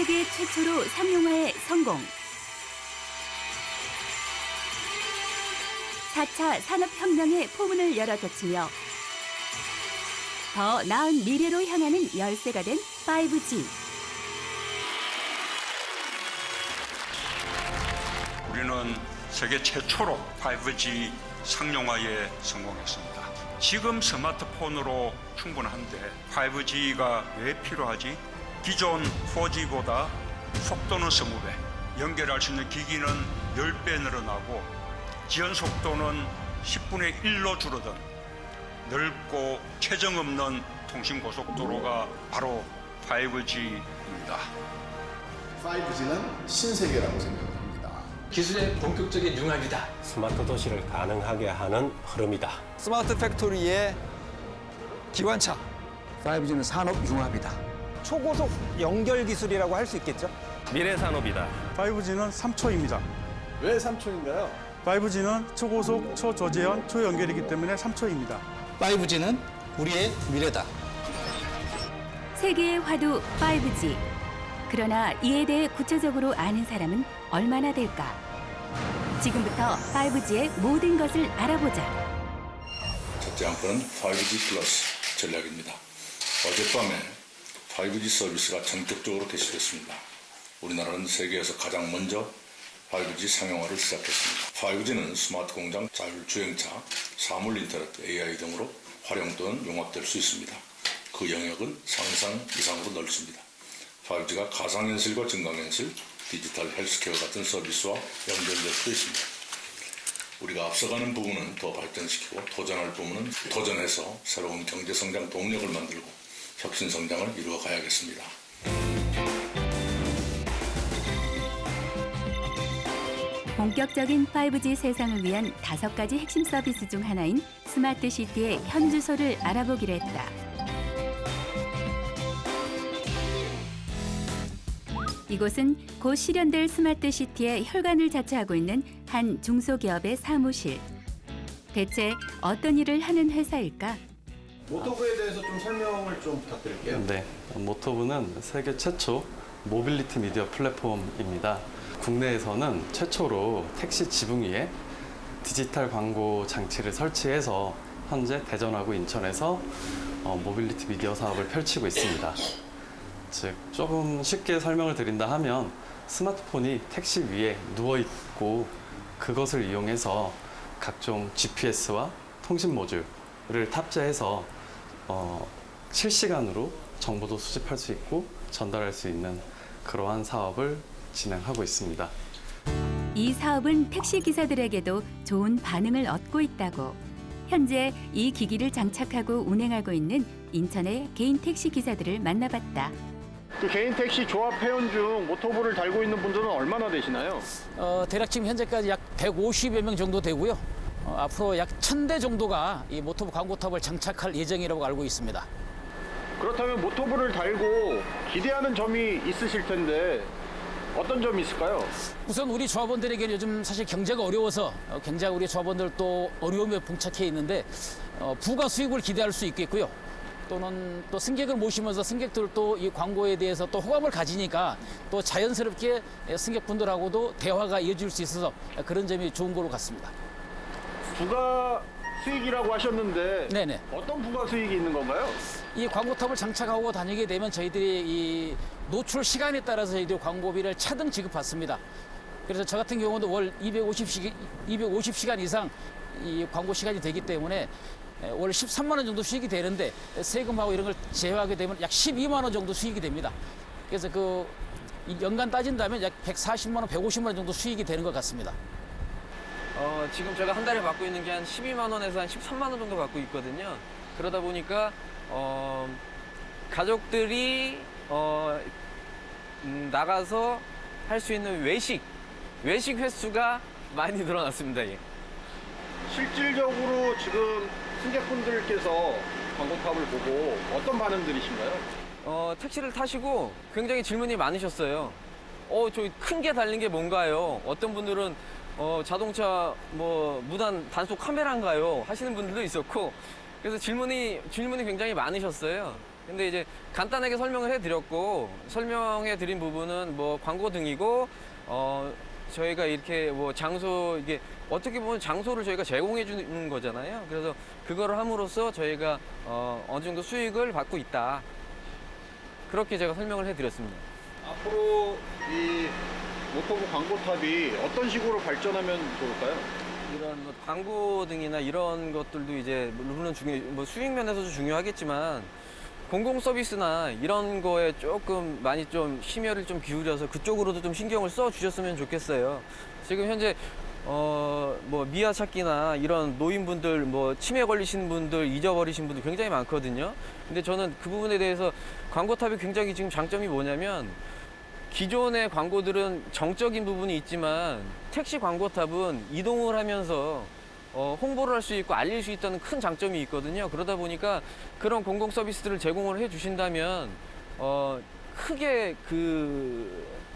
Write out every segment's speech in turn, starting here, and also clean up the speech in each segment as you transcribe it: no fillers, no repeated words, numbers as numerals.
세계 최초로 상용화에 성공. 4차 산업혁명의 포문을 열어젖히며 더 나은 미래로 향하는 열쇠가 된 5G. 우리는 세계 최초로 5G 상용화에 성공했습니다. 지금 스마트폰으로 충분한데 5G가 왜 필요하지? 기존 4G보다 속도는 20배, 연결할 수 있는 기기는 10배 늘어나고 지연 속도는 10분의 1로 줄어든 넓고 최정 없는 통신 고속도로가 바로 5G입니다. 5G는 신세계라고 생각합니다. 기술의 본격적인 융합이다. 스마트 도시를 가능하게 하는 흐름이다. 스마트 팩토리의 기관차. 5G는 산업 융합이다. 초고속 연결 기술이라고 할 수 있겠죠? 미래 산업이다. 5G는 3초입니다. 왜 3초인가요? 5G는 초고속, 초저재현, 초연결이기 때문에 3초입니다. 5G는 우리의 미래다. 세계의 화두 5G. 그러나 이에 대해 구체적으로 아는 사람은 얼마나 될까? 지금부터 5G의 모든 것을 알아보자. 첫째 안건은 5G 플러스 전략입니다. 어젯밤에 5G 서비스가 전격적으로 개시됐습니다. 우리나라는 세계에서 가장 먼저 5G 상용화를 시작했습니다. 5G는 스마트 공장, 자율주행차, 사물 인터넷, AI 등으로 활용 또는 융합될 수 있습니다. 그 영역은 상상 이상으로 넓습니다. 5G가 가상현실과 증강현실, 디지털 헬스케어 같은 서비스와 연결될 수도 있습니다. 우리가 앞서가는 부분은 더 발전시키고 도전할 부분은 도전해서 새로운 경제성장 동력을 만들고 혁신성장을 이루어가야겠습니다. 본격적인 5G 세상을 위한 5가지 핵심 서비스 중 하나인 스마트 시티의 현주소를 알아보기로 했다. 이곳은 곧 실현될 스마트 시티의 혈관을 자처하고 있는 한 중소기업의 사무실. 대체 어떤 일을 하는 회사일까? 모토부에 대해서 좀 설명을 좀 부탁드릴게요. 네, 모토부는 세계 최초 모빌리티 미디어 플랫폼입니다. 국내에서는 최초로 택시 지붕 위에 디지털 광고 장치를 설치해서 현재 대전하고 인천에서 모빌리티 미디어 사업을 펼치고 있습니다. 즉, 조금 쉽게 설명을 드린다 하면 스마트폰이 택시 위에 누워있고 그것을 이용해서 각종 GPS와 통신 모듈을 탑재해서 실시간으로 정보도 수집할 수 있고 전달할 수 있는 그러한 사업을 진행하고 있습니다. 이 사업은 택시 기사들에게도 좋은 반응을 얻고 있다고. 현재 이 기기를 장착하고 운행하고 있는 인천의 개인 택시 기사들을 만나봤다. 그 개인 택시 조합 회원 중 모토부를 달고 있는 분들은 얼마나 되시나요? 대략 지금 현재까지 약 150여 명 정도 되고요. 앞으로 약 1000대 정도가 이 모토부 광고탑을 장착할 예정이라고 알고 있습니다. 그렇다면 모토부를 달고 기대하는 점이 있으실 텐데 어떤 점이 있을까요? 우선 우리 조합원들에게는 요즘 사실 경제가 어려워서 굉장히 우리 조합원들도 어려움에 봉착해 있는데 부가 수익을 기대할 수 있겠고요. 또는 또 승객을 모시면서 승객들도 이 광고에 대해서 또 호감을 가지니까 또 자연스럽게 승객분들하고도 대화가 이어질 수 있어서 그런 점이 좋은 거로 같습니다. 부가 수익이라고 하셨는데 네네. 어떤 부가 수익이 있는 건가요? 이 광고탑을 장착하고 다니게 되면 저희들이 이 노출 시간에 따라서 저희들이 광고비를 차등 지급받습니다. 그래서 저 같은 경우도 월 250시간 이상 이 광고 시간이 되기 때문에 월 13만 원 정도 수익이 되는데 세금하고 이런 걸 제외하게 되면 약 12만 원 정도 수익이 됩니다. 그래서 그 연간 따진다면 약 140만 원, 150만 원 정도 수익이 되는 것 같습니다. 지금 제가 한 달에 받고 있는 게 한 12만 원에서 한 13만 원 정도 받고 있거든요. 그러다 보니까 가족들이 나가서 할 수 있는 외식 횟수가 많이 늘어났습니다. 예. 실질적으로 지금 승객분들께서 광고탑을 보고 어떤 반응들이신가요? 택시를 타시고 굉장히 질문이 많으셨어요. 저 큰 게 달린 게 뭔가요? 어떤 분들은 자동차 무단 단속 카메라인가요? 하시는 분들도 있었고, 그래서 질문이 굉장히 많으셨어요. 근데 이제 간단하게 설명을 해드렸고, 설명해드린 부분은 뭐 광고 등이고, 저희가 이렇게 뭐 장소, 이게 어떻게 보면 장소를 저희가 제공해 주는 거잖아요. 그래서 그거를 함으로써 저희가 어느 정도 수익을 받고 있다. 그렇게 제가 설명을 해드렸습니다. 앞으로 이 모토부 광고탑이 어떤 식으로 발전하면 좋을까요? 이런 뭐 광고 등이나 이런 것들도 이제 물론 뭐 수익 면에서도 중요하겠지만 공공 서비스나 이런 거에 조금 많이 좀 심혈을 좀 기울여서 그쪽으로도 좀 신경을 써 주셨으면 좋겠어요. 지금 현재 뭐 미아 찾기나 이런 노인분들, 뭐 치매 걸리신 분들, 잊어버리신 분들 굉장히 많거든요. 근데 저는 그 부분에 대해서 광고탑이 굉장히 지금 장점이 뭐냐면, 기존의 광고들은 정적인 부분이 있지만 택시 광고탑은 이동을 하면서 홍보를 할 수 있고 알릴 수 있다는 큰 장점이 있거든요. 그러다 보니까 그런 공공 서비스들을 제공을 해 주신다면 크게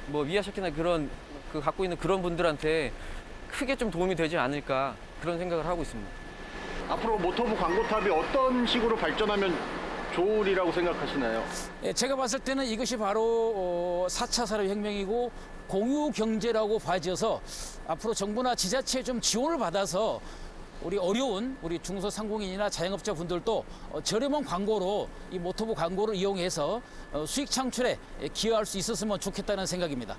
뭐 미아샤키나 그런 갖고 있는 그런 분들한테 크게 좀 도움이 되지 않을까, 그런 생각을 하고 있습니다. 앞으로 모토부 광고탑이 어떤 식으로 발전하면 좋으리라고 생각하시나요? 예, 제가 봤을 때는 이것이 바로 4차 산업혁명이고 공유 경제라고 봐져서 앞으로 정부나 지자체에 좀 지원을 받아서 우리 어려운 우리 중소상공인이나 자영업자 분들도 저렴한 광고로 이 모토부 광고를 이용해서 수익 창출에 기여할 수 있었으면 좋겠다는 생각입니다.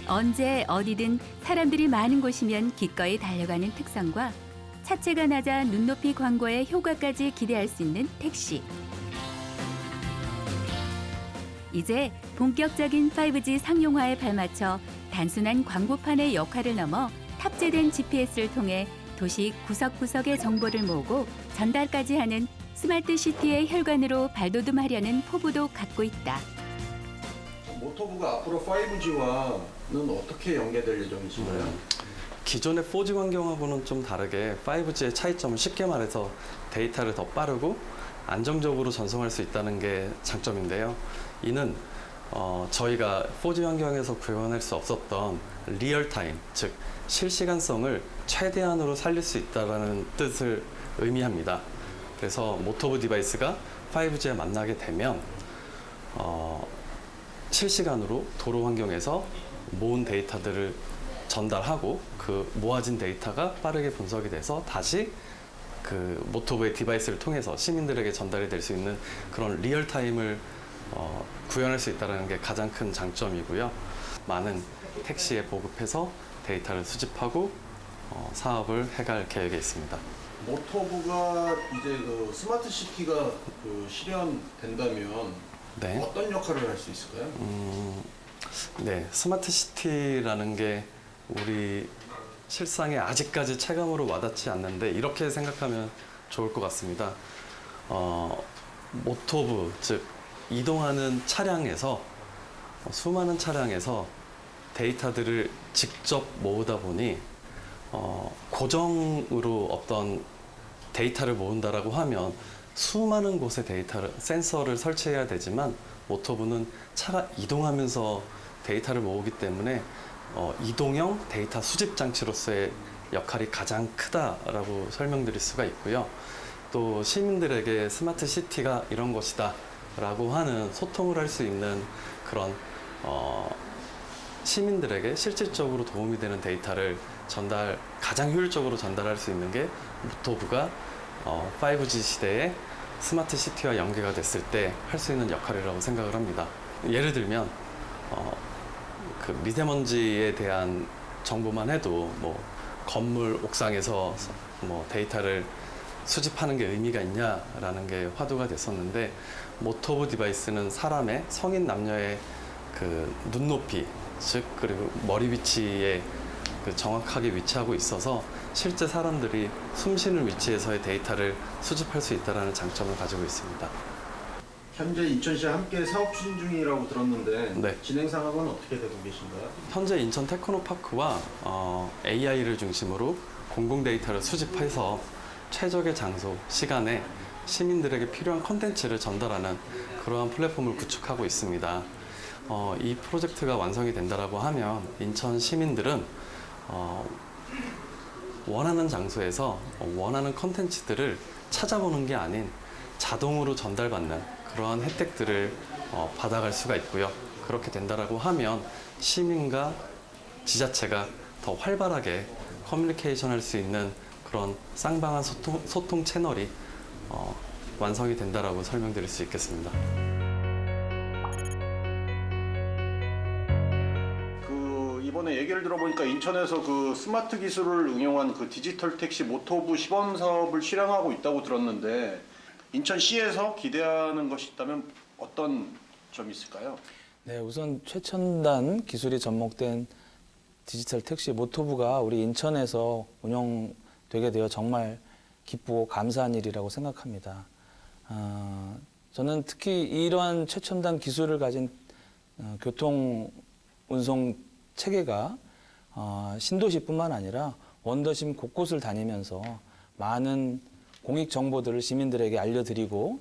언제 어디든 사람들이 많은 곳이면 기꺼이 달려가는 특성과 차체가 낮아 눈높이 광고의 효과까지 기대할 수 있는 택시. 이제 본격적인 5G 상용화에 발맞춰 단순한 광고판의 역할을 넘어 탑재된 GPS를 통해 도시 구석구석의 정보를 모으고 전달까지 하는 스마트 시티의 혈관으로 발돋움하려는 포부도 갖고 있다. 모토부가 앞으로 5G와는 어떻게 연계될 예정이신가요? 기존의 4G 환경하고는 좀 다르게 5G의 차이점은 쉽게 말해서 데이터를 더 빠르고 안정적으로 전송할 수 있다는 게 장점인데요. 이는 저희가 4G 환경에서 구현할 수 없었던 리얼타임, 즉 실시간성을 최대한으로 살릴 수 있다는 뜻을 의미합니다. 그래서 모토부 디바이스가 5G에 만나게 되면 실시간으로 도로 환경에서 모은 데이터들을 전달하고 그 모아진 데이터가 빠르게 분석이 돼서 다시 그 모토부의 디바이스를 통해서 시민들에게 전달이 될 수 있는 그런 리얼타임을 구현할 수 있다는 게 가장 큰 장점이고요. 많은 택시에 보급해서 데이터를 수집하고 사업을 해갈 계획에 있습니다. 모토부가 이제 그 스마트 시티가 실현된다면 네. 어떤 역할을 할 수 있을까요? 네, 스마트 시티라는 게 우리 실상에 아직까지 체감으로 와닿지 않는데 이렇게 생각하면 좋을 것 같습니다. 모토부, 즉 이동하는 차량에서 수많은 차량에서 데이터들을 직접 모으다 보니 고정으로 어떤 데이터를 모은다라고 하면 수많은 곳에 센서를 설치해야 되지만 모토부는 차가 이동하면서 데이터를 모으기 때문에 이동형 데이터 수집 장치로서의 역할이 가장 크다라고 설명드릴 수가 있고요. 또 시민들에게 스마트 시티가 이런 것이다 라고 하는 소통을 할 수 있는 그런 시민들에게 실질적으로 도움이 되는 데이터를 가장 효율적으로 전달할 수 있는 게 모토부가 5G 시대에 스마트 시티와 연계가 됐을 때 할 수 있는 역할이라고 생각을 합니다. 예를 들면 그 미세먼지에 대한 정보만 해도 뭐 건물 옥상에서 뭐 데이터를 수집하는 게 의미가 있냐라는 게 화두가 됐었는데, 모토부 디바이스는 사람의 성인 남녀의 그 눈높이, 즉 그리고 머리 위치에 정확하게 위치하고 있어서 실제 사람들이 숨쉬는 위치에서의 데이터를 수집할 수 있다는 장점을 가지고 있습니다. 현재 인천시와 함께 사업 추진 중이라고 들었는데 네. 진행 상황은 어떻게 되고 계신가요? 현재 인천 테크노파크와 AI를 중심으로 공공 데이터를 수집해서 최적의 장소, 시간에 시민들에게 필요한 콘텐츠를 전달하는 그러한 플랫폼을 구축하고 있습니다. 이 프로젝트가 완성이 된다라고 하면 인천 시민들은 원하는 장소에서 원하는 콘텐츠들을 찾아보는 게 아닌 자동으로 전달받는 그러한 혜택들을 받아갈 수가 있고요. 그렇게 된다라고 하면 시민과 지자체가 더 활발하게 커뮤니케이션 할 수 있는 그런 쌍방한 소통 채널이 완성이 된다라고 설명드릴 수 있겠습니다. 이번에 얘기를 들어보니까 인천에서 그 스마트 기술을 응용한 그 디지털 택시 모토부 시범 사업을 실행하고 있다고 들었는데 인천시에서 기대하는 것이 있다면 어떤 점이 있을까요? 네, 우선 최첨단 기술이 접목된 디지털 택시 모토부가 우리 인천에서 운영되게 되어 정말 기쁘고 감사한 일이라고 생각합니다. 저는 특히 이러한 최첨단 기술을 가진 교통 운송 체계가 신도시뿐만 아니라 원도심 곳곳을 다니면서 많은 공익 정보들을 시민들에게 알려드리고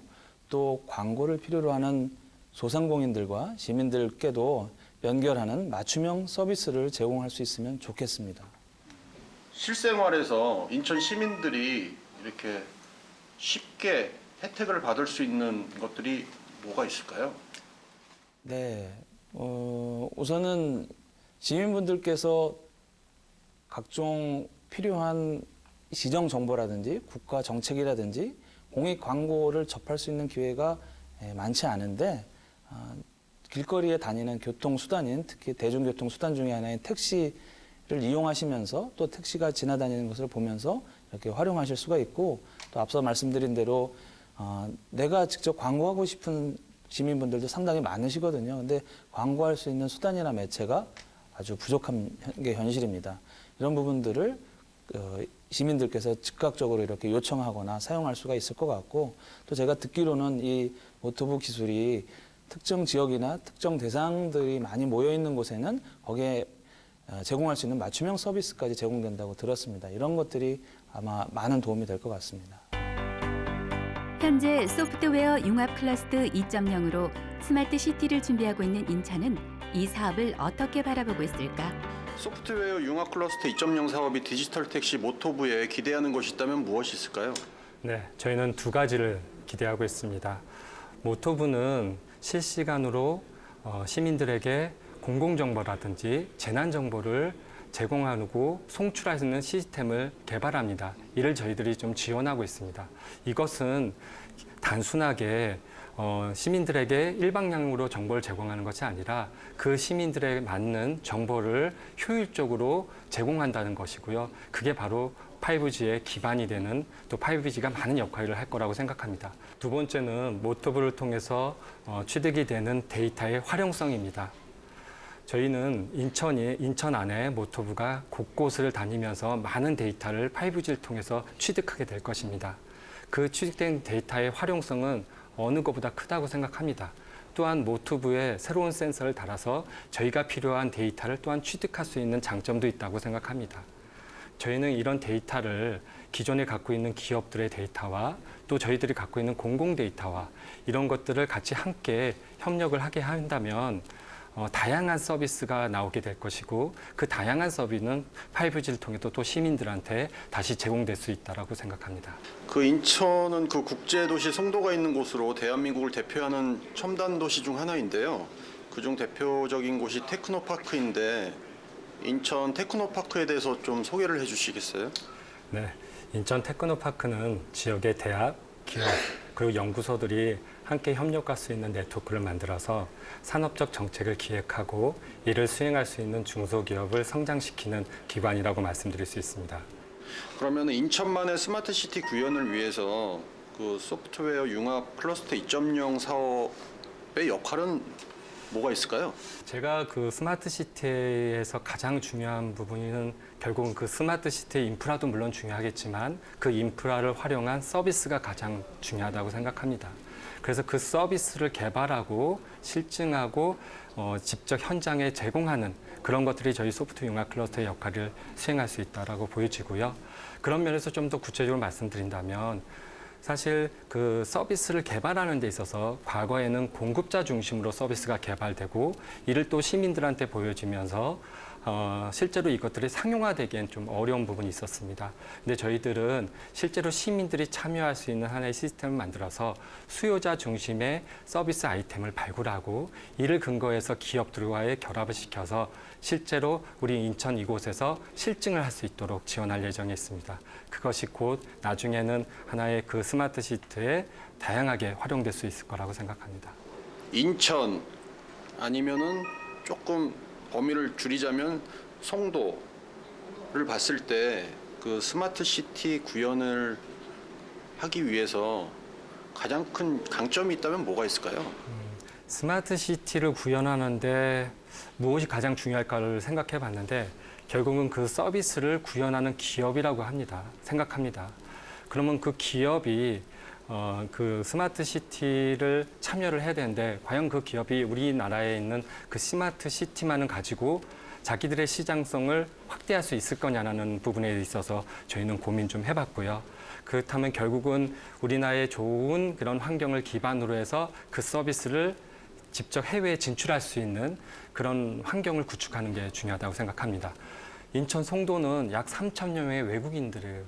또 광고를 필요로 하는 소상공인들과 시민들께도 연결하는 맞춤형 서비스를 제공할 수 있으면 좋겠습니다. 실생활에서 인천 시민들이 이렇게 쉽게 혜택을 받을 수 있는 것들이 뭐가 있을까요? 네, 우선은 시민분들께서 각종 필요한 시정 정보라든지 국가 정책이라든지 공익 광고를 접할 수 있는 기회가 많지 않은데 길거리에 다니는 교통수단인 특히 대중교통수단 중에 하나인 택시를 이용하시면서 또 택시가 지나다니는 것을 보면서 이렇게 활용하실 수가 있고 또 앞서 말씀드린 대로 내가 직접 광고하고 싶은 시민분들도 상당히 많으시거든요. 근데 광고할 수 있는 수단이나 매체가 아주 부족한 게 현실입니다. 이런 부분들을 시민들께서 즉각적으로 이렇게 요청하거나 사용할 수가 있을 것 같고 또 제가 듣기로는 이 모토부 기술이 특정 지역이나 특정 대상들이 많이 모여 있는 곳에는 거기에 제공할 수 있는 맞춤형 서비스까지 제공된다고 들었습니다. 이런 것들이 아마 많은 도움이 될 것 같습니다. 현재 소프트웨어 융합 클러스터 2.0으로 스마트 시티를 준비하고 있는 인천은 이 사업을 어떻게 바라보고 있을까? 소프트웨어 융합 클러스터 2.0 사업이 디지털 택시 모토부에 기대하는 것이 있다면 무엇이 있을까요? 네, 저희는 두 가지를 기대하고 있습니다. 모토부는 실시간으로 시민들에게 공공정보라든지 재난정보를 제공하고 송출하는 시스템을 개발합니다. 이를 저희들이 좀 지원하고 있습니다. 이것은 단순하게 시민들에게 일방향으로 정보를 제공하는 것이 아니라 그 시민들에 맞는 정보를 효율적으로 제공한다는 것이고요. 그게 바로 5G의 기반이 되는 또 5G가 많은 역할을 할 거라고 생각합니다. 두 번째는 모토부를 통해서 취득이 되는 데이터의 활용성입니다. 저희는 인천 안에 모토부가 곳곳을 다니면서 많은 데이터를 5G를 통해서 취득하게 될 것입니다. 그 취득된 데이터의 활용성은 어느 것보다 크다고 생각합니다. 또한 모토부에 새로운 센서를 달아서 저희가 필요한 데이터를 또한 취득할 수 있는 장점도 있다고 생각합니다. 저희는 이런 데이터를 기존에 갖고 있는 기업들의 데이터와 또 저희들이 갖고 있는 공공 데이터와 이런 것들을 같이 함께 협력을 하게 한다면 다양한 서비스가 나오게 될 것이고 그 다양한 서비스는 5G를 통해 또 시민들한테 다시 제공될 수 있다고 생각합니다. 그 인천은 그 국제도시 송도가 있는 곳으로 대한민국을 대표하는 첨단 도시 중 하나인데요. 그중 대표적인 곳이 테크노파크인데 인천 테크노파크에 대해서 좀 소개를 해주시겠어요? 네, 인천 테크노파크는 지역의 대학, 기업, 그리고 연구소들이 함께 협력할 수 있는 네트워크를 만들어서 산업적 정책을 기획하고 이를 수행할 수 있는 중소기업을 성장시키는 기관이라고 말씀드릴 수 있습니다. 그러면 인천만의 스마트시티 구현을 위해서 그 소프트웨어 융합 클러스터 2.0 사업의 역할은 뭐가 있을까요? 제가 그 스마트시티에서 가장 중요한 부분은 결국은 그 스마트시티의 인프라도 물론 중요하겠지만 그 인프라를 활용한 서비스가 가장 중요하다고 생각합니다. 그래서 그 서비스를 개발하고 실증하고 직접 현장에 제공하는 그런 것들이 저희 소프트 융합 클러스터의 역할을 수행할 수 있다고 보여지고요. 그런 면에서 좀 더 구체적으로 말씀드린다면 사실 그 서비스를 개발하는 데 있어서 과거에는 공급자 중심으로 서비스가 개발되고 이를 또 시민들한테 보여지면서 실제로 이것들이 상용화되기엔 좀 어려운 부분이 있었습니다. 근데 저희들은 실제로 시민들이 참여할 수 있는 하나의 시스템을 만들어서 수요자 중심의 서비스 아이템을 발굴하고 이를 근거해서 기업들과의 결합을 시켜서 실제로 우리 인천 이곳에서 실증을 할 수 있도록 지원할 예정에 있습니다. 그것이 곧 나중에는 하나의 그 스마트 시티에 다양하게 활용될 수 있을 거라고 생각합니다. 인천 아니면은 조금 범위를 줄이자면 송도를 봤을 때 그 스마트 시티 구현을 하기 위해서 가장 큰 강점이 있다면 뭐가 있을까요? 스마트 시티를 구현하는데 무엇이 가장 중요할까를 생각해 봤는데 결국은 그 서비스를 구현하는 기업이라고 생각합니다. 그러면 그 기업이 그 스마트 시티를 참여를 해야 되는데 과연 그 기업이 우리나라에 있는 그 스마트 시티만을 가지고 자기들의 시장성을 확대할 수 있을 거냐라는 부분에 있어서 저희는 고민 좀 해봤고요. 그렇다면 결국은 우리나라의 좋은 그런 환경을 기반으로 해서 그 서비스를 직접 해외에 진출할 수 있는 그런 환경을 구축하는 게 중요하다고 생각합니다. 인천 송도는 약 3,000여 명의 외국인들을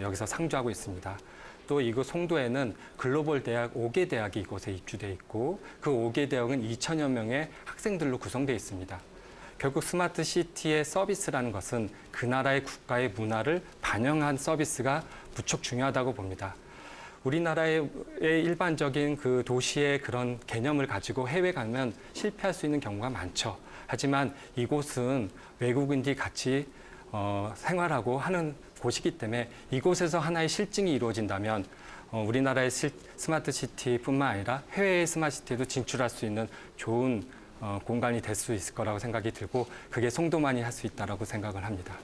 여기서 상주하고 있습니다. 또 이곳 송도에는 글로벌 대학 5개 대학이 이곳에 입주돼 있고 그 5개 대학은 2,000여 명의 학생들로 구성되어 있습니다. 결국 스마트 시티의 서비스라는 것은 그 나라의 국가의 문화를 반영한 서비스가 무척 중요하다고 봅니다. 우리나라의 일반적인 그 도시의 그런 개념을 가지고 해외 가면 실패할 수 있는 경우가 많죠. 하지만 이곳은 외국인들이 같이 생활하고 하는 곳이기 때문에 이곳에서 하나의 실증이 이루어진다면 우리나라의 스마트 시티뿐만 아니라 해외의 스마트 시티에도 진출할 수 있는 좋은 공간이 될 수 있을 거라고 생각이 들고 그게 송도만이 할 수 있다라고 생각을 합니다.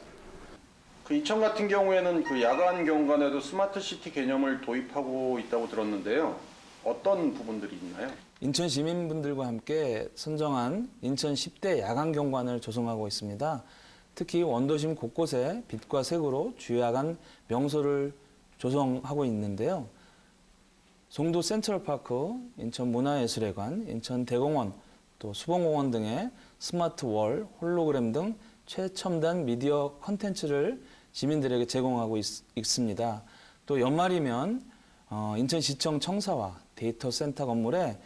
그 인천 같은 경우에는 그 야간 경관에도 스마트 시티 개념을 도입하고 있다고 들었는데요. 어떤 부분들이 있나요? 인천 시민분들과 함께 선정한 인천 10대 야간 경관을 조성하고 있습니다. 특히 원도심 곳곳에 빛과 색으로 주야간 명소를 조성하고 있는데요. 송도 센트럴파크, 인천 문화예술회관, 인천 대공원, 또 수봉공원 등의 스마트 월, 홀로그램 등 최첨단 미디어 콘텐츠를 시민들에게 제공하고 있습니다. 또 연말이면 인천시청 청사와 데이터 센터 건물에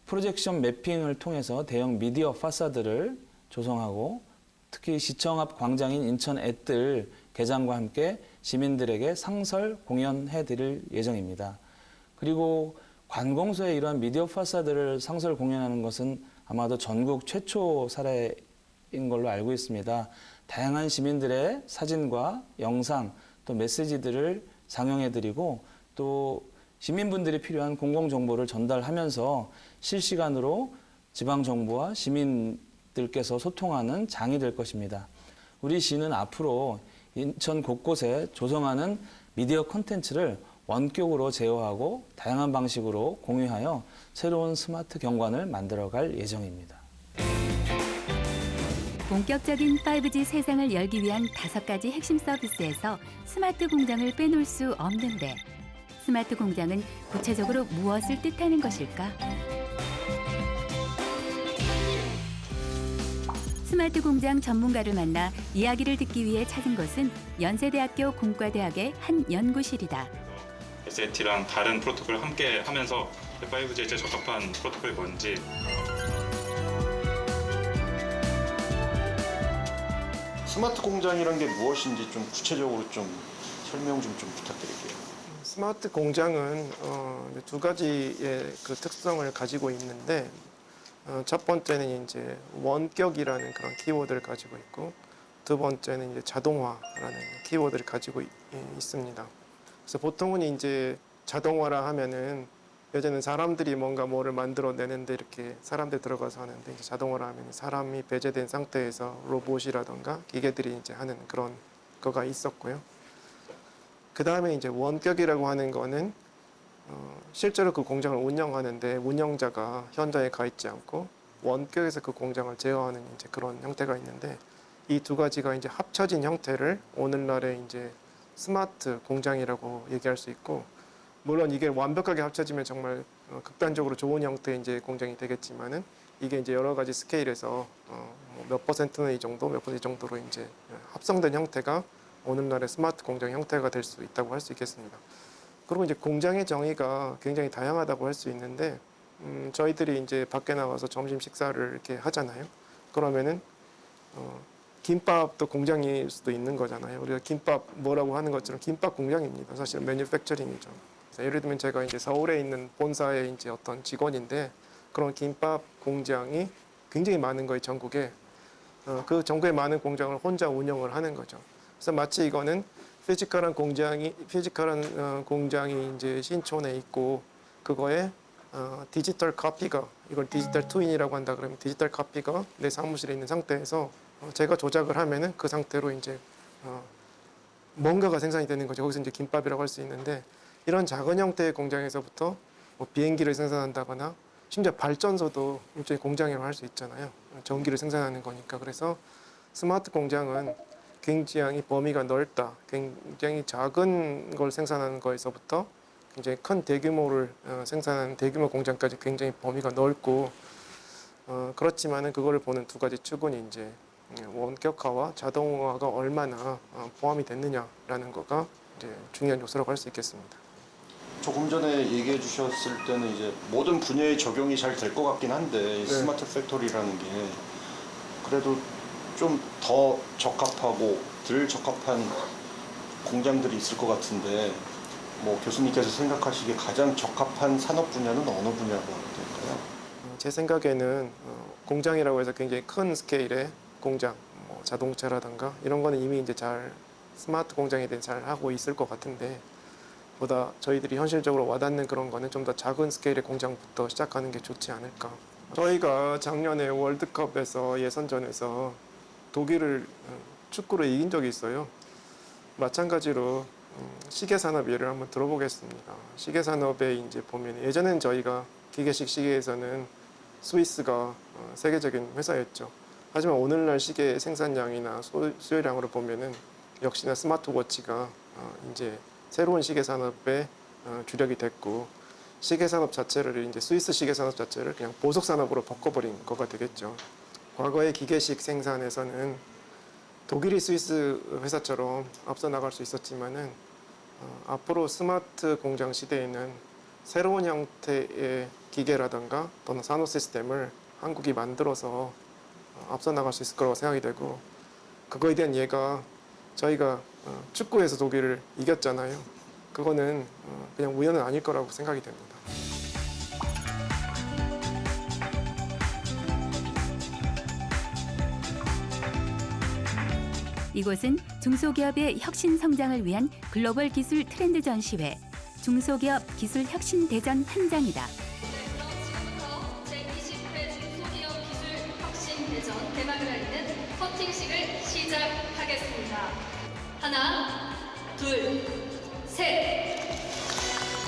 프로젝션 매핑을 통해서 대형 미디어 파사드를 조성하고 특히 시청 앞 광장인 인천 앳들 개장과 함께 시민들에게 상설 공연해 드릴 예정입니다. 그리고 관공서에 이러한 미디어 파사드를 상설 공연하는 것은 아마도 전국 최초 사례인 걸로 알고 있습니다. 다양한 시민들의 사진과 영상 또 메시지들을 상영해드리고 또 시민분들이 필요한 공공정보를 전달하면서 실시간으로 지방정부와 시민들께서 소통하는 장이 될 것입니다. 우리 시는 앞으로 인천 곳곳에 조성하는 미디어 콘텐츠를 원격으로 제어하고 다양한 방식으로 공유하여 새로운 스마트 경관을 만들어갈 예정입니다. 본격적인 5G 세상을 열기 위한 5가지 핵심 서비스에서 스마트 공장을 빼놓을 수 없는데 스마트 공장은 구체적으로 무엇을 뜻하는 것일까? 스마트 공장 전문가를 만나 이야기를 듣기 위해 찾은 곳은 연세대학교 공과대학의 한 연구실이다. SAT랑 다른 프로토콜을 함께 하면서 5G에 제일 적합한 프로토콜이 뭔지 스마트 공장이란 게 무엇인지 좀 구체적으로 좀 설명 좀 부탁드릴게요. 스마트 공장은 두 가지의 그 특성을 가지고 있는데 첫 번째는 이제 원격이라는 그런 키워드를 가지고 있고 두 번째는 이제 자동화라는 키워드를 가지고 있습니다. 그래서 보통은 이제 자동화라 하면은 예전에는 사람들이 뭔가 뭐를 만들어내는데 이렇게 사람들 들어가서 하는데 이제 자동화라 하면 사람이 배제된 상태에서 로봇이라던가 기계들이 이제 하는 그런 거가 있었고요. 그 다음에 이제 원격이라고 하는 거는 실제로 그 공장을 운영하는데 운영자가 현장에 가 있지 않고 원격에서 그 공장을 제어하는 이제 그런 형태가 있는데 이 두 가지가 이제 합쳐진 형태를 오늘날의 이제 스마트 공장이라고 얘기할 수 있고 물론 이게 완벽하게 합쳐지면 정말 극단적으로 좋은 형태의 이제 공장이 되겠지만은 이게 이제 여러 가지 스케일에서 몇 퍼센트는 이 정도, 몇 퍼센트 정도로 이제 합성된 형태가 오늘날의 스마트 공장 형태가 될 수 있다고 할 수 있겠습니다. 그리고 이제 공장의 정의가 굉장히 다양하다고 할 수 있는데 저희들이 이제 밖에 나가서 점심 식사를 이렇게 하잖아요. 그러면은 김밥도 공장일 수도 있는 거잖아요. 우리가 김밥 뭐라고 하는 것처럼 김밥 공장입니다. 사실은 매뉴팩처링이죠. 예를 들면 제가 이제 서울에 있는 본사의 이제 어떤 직원인데 그런 김밥 공장이 굉장히 많은 거예요, 전국에. 그 전국에 많은 공장을 혼자 운영을 하는 거죠. 그래서 마치 이거는 피지컬한 공장이 이제 신촌에 있고 그거에 디지털 카피가 이걸 디지털 트윈이라고 한다 그러면 디지털 카피가 내 사무실에 있는 상태에서 제가 조작을 하면은 그 상태로 이제 뭔가가 생산이 되는 거죠. 거기서 이제 김밥이라고 할 수 있는데 이런 작은 형태의 공장에서부터 뭐 비행기를 생산한다거나 심지어 발전소도 일종의 공장이라고 할 수 있잖아요. 전기를 생산하는 거니까. 그래서 스마트 공장은 굉장히 범위가 넓다. 굉장히 작은 걸 생산하는 거에서부터 굉장히 큰 대규모를 생산하는 대규모 공장까지 굉장히 범위가 넓고 그렇지만은 그거를 보는 두 가지 축은 이제 원격화와 자동화가 얼마나 포함이 됐느냐라는 거가 이제 중요한 요소라고 할 수 있겠습니다. 조금 전에 얘기해 주셨을 때는 이제 모든 분야에 적용이 잘 될 것 같긴 한데 스마트 팩토리라는 게 그래도 좀 더 적합하고 덜 적합한 공장들이 있을 것 같은데 뭐 교수님께서 생각하시기에 가장 적합한 산업 분야는 어느 분야가 될까요? 제 생각에는 공장이라고 해서 굉장히 큰 스케일의 공장, 뭐 자동차라든가 이런 거는 이미 이제 잘 스마트 공장에 대해 잘 하고 있을 것 같은데 보다 저희들이 현실적으로 와닿는 그런 거는 좀 더 작은 스케일의 공장부터 시작하는 게 좋지 않을까. 저희가 작년에 월드컵에서 예선전에서 독일을 축구로 이긴 적이 있어요. 마찬가지로 시계 산업 예를 한번 들어보겠습니다. 시계 산업에 이제 보면 예전엔 저희가 기계식 시계에서는 스위스가 세계적인 회사였죠. 하지만 오늘날 시계 생산량이나 수요량으로 보면은 역시나 스마트워치가 이제 새로운 시계 산업의 주력이 됐고 시계 산업 자체를 이제 스위스 시계 산업 자체를 그냥 보석 산업으로 바꿔버린 거가 되겠죠. 과거의 기계식 생산에서는 독일이 스위스 회사처럼 앞서 나갈 수 있었지만은 앞으로 스마트 공장 시대에는 새로운 형태의 기계라든가 또는 산업 시스템을 한국이 만들어서 앞서 나갈 수 있을 거라고 생각이 되고 그거에 대한 예가 저희가 축구에서 독일을 이겼잖아요. 그거는 그냥 우연은 아닐 거라고 생각이 됩니다. 이곳은 중소기업의 혁신 성장을 위한 글로벌 기술 트렌드 전시회 중소기업 기술 혁신 대전 현장이다. 제20회 중소기업 기술 혁신 대전 대박을 알리는 커팅식을 시작하겠습니다. 하나, 둘, 셋.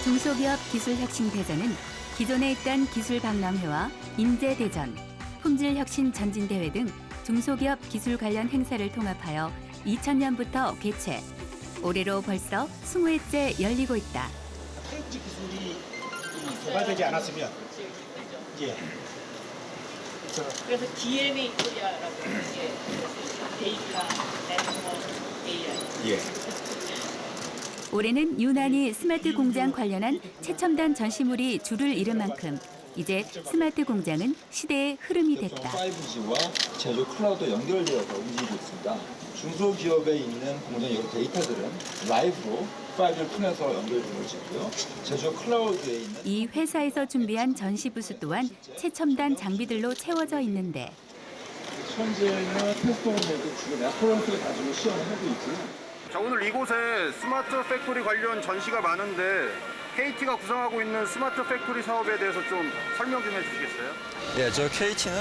중소기업 기술 혁신 대전은 기존에 있던 기술 박람회와 인재 대전, 품질 혁신 전진 대회 등 중소기업 기술 관련 행사를 통합하여 2000년부터 개최. 올해로 벌써 20회째 열리고 있다. KT 기술이 개발되지 않았으면 그래서 DMA 코리아라고 데이터 네트워크 AI. 올해는 유난히 스마트 공장 관련한 최첨단 전시물이 줄을 이룬 만큼 이제 스마트 공장은 시대의 흐름이 됐다. 5G와 제조 클라우드 연결되어서 움직이고 있습니다. 중소기업에 있는 공장 여러 데이터들은 라이브로 5G를 통해서 연결되고 있고요. 제조 클라우드에 있는 이 회사에서 준비한 전시 부스 또한 최첨단 장비들로 채워져 있는데 현재는 테스트홈에도 지금 레퍼런스를 가지고 시험을 하고 있고요. 자, 오늘 이곳에 스마트 팩토리 관련 전시가 많은데 KT가 구상하고 있는 스마트 팩토리 사업에 대해서 좀 설명 좀 해주시겠어요? 네, 저 KT는